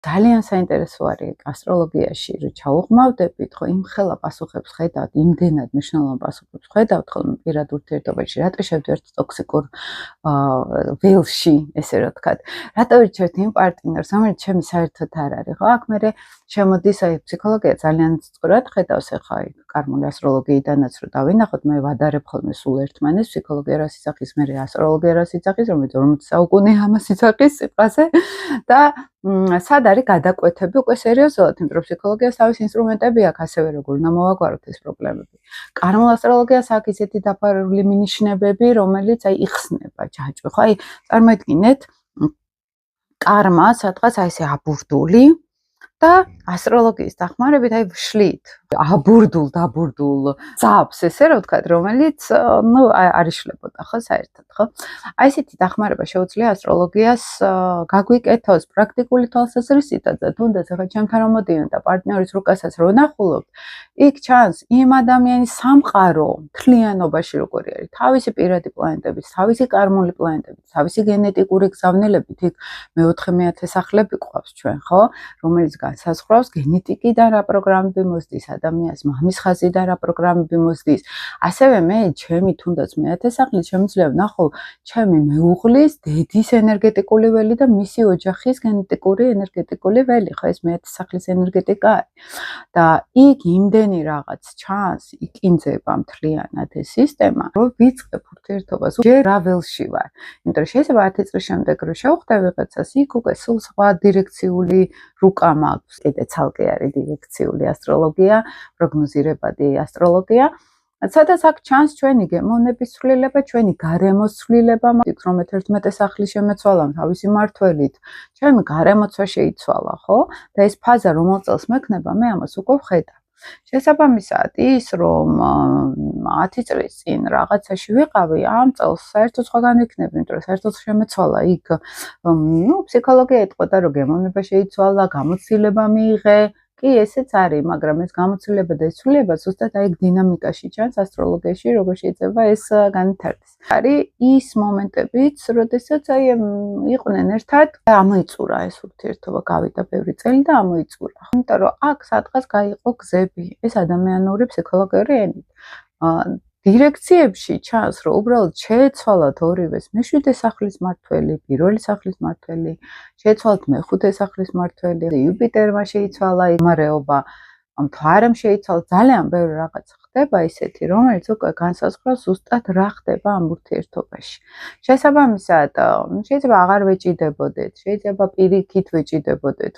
ძალიან საინტერესო არის ასტროლოგიაში, რომ ჩაუღმავდებით, ხო, იმ ხელა პასუხებს ხედავთ, იმდენად მნიშვნელოვან პასუხებს ხედავთ, ხოლმე პირად ურთიერთობაში, რატო შევდივართ ტოქსიკურ ველში, ესე რომ ვთქვათ. რატო ვირჩევთ იმ პარტნიორს, რომელიც ჩემი საერთოდ არ არის, ხო? აქ მე შემოდის აი ფსიქოლოგია ძალიან სწორად ხედავს ახლა აი კარმული ასტროლოგიიდანაც რომ დავინახოთ, მე ვადარებ ხოლმე სულ ერთმანეთს, ფსიქოლოგია რას იცახის, მე ასტროლოგია რას იცახის, რომელიც 40 საუკუნე ამას იცახის სიტყვაზე და სად არის გადაკვეთები უკვე სერიოზულად, იმიტომ რომ ფსიქოლოგიას თავის ინსტრუმენტები აქვს, ასევე როგორ უნდა მოვაგვაროთ ეს პრობლემები. კარმულ ასტროლოგიას აქვს ისეთი დაფარული მინიშნებები, რომელიც აი იხსნება ჯაჭვი, ხო? აი წარმოიდგინეთ კარმა სადღაც აი ესე აბურდული და ასტროლოგიის დახმარებით აი ვშლით დაბურდულ ძაბს, ესე რომ ვთქვათ, რომელიც ნუ არ იშლებოდა ხო საერთოდ, ხო? აი ესეთი დახმარება შეუძლია ასტროლოგიას გაგვიკეთოს პრაქტიკული თვალსაზრისითაც და თუნდაც ახლა ჩემთან რომ მოდიან და პარტნიორის რუკასაც რო ნახულობთ, იქ ჩანს იმ ადამიანის სამყარო მთლიანობაში როგორი არის, თავისი პირადი პლანეტებით, თავისი კარმული პლანეტებით, თავისი გენეტიკური გზავნილებით, იქ მეოთხე მეათე სახლები ყავს ჩვენ, ხო? რომელიც განსაზღვრავს გენეტიკიდან რა პროგრამები მოსდის, ადამიანს მამის ხაზიდან რა პროგრამები მოსდის. ასევე მე ჩემი თუნდაც მეათე სახლით შემიძლია ვნახო ჩემი მეუღლის დედის ენერგეტიკული ველი და მისი ოჯახის გენეტიკური ენერგეტიკული ველი, ხო ეს მეათე სახლის ენერგეტიკა არის. და იქ იმდენი რაღაც ჩანს, იკინძება მთლიანად ეს სისტემა, რომ ვიწყებ ურთიერთობას ჯერ რა ველში ვარ. იმიტომ რომ შეიძლება 10 წლის შემდეგ რო შევხვდე ვიღაცას, იქ უკვე სულ სხვა დირექციული რუკა მაქვს. კიდე ცალკე არის დირექციული ასტროლოგია, პროგნოზირებადი ასტროლოგია. სადაც აქ ჩანს ჩვენი გემოვნების ცვლილება, ჩვენი გარემოს ცვლილება, რომ 11 სახლის შემეცვალა თავისი მმართველით, ჩემი გარემოცვა შეიცვალა, ხო? და ეს ფაზა რომელ წელს მექნება, მე ამას უკვე ვხედავ. შესაბამისად, ის რომ 10 წლის წინ რაღაცაში ვიყავი, ამ წელს საერთოდ სხვაგან იქნება, იმიტომ რომ საერთოდ შემეცვალა იქ, ფსიქოლოგია ეტყოდა, რომ გემოვნება შეიცვალა, გამოცდილება მიიღე. კი, ესეც არის, მაგრამ ეს გამოცდილება და ეს ცვლილება ზუსტად აი დინამიკაში ჩანს ასტროლოგიაში, როგორ შეიძლება ეს განვითარდეს. არის ის მომენტებიც, როდესაც აი იყვნენ ერთად და ამოიწურა ეს ურთიერთობა, გავიდა ბევრი წელი და ამოიწურა. იმიტომ რომ აქ სადღაც გაიყო გზები, ეს ადამიანური ფსიქოლოგიური ენით. დირექციებში ჩანს, რომ უბრალოდ შეეცვალათ ორივეს მეშვიდე სახლის მმართველი, პირველი სახლის მმართველი, შეეცვალათ მეხუთე სახლის მმართველი, იუპიტერმა შეიცვალა იმარეობა, მთვარემ შეიცვალა, ძალიან ბევრი რაღაც ხდება ისეთი, რომელიც უკვე განსაზღვრავს ზუსტად რა ხდება ამ ურთიერთობაში. შესაბამისად, შეიძლება აღარ ვეჭიდებოდეთ, შეიძლება პირიქით ვეჭიდებოდეთ.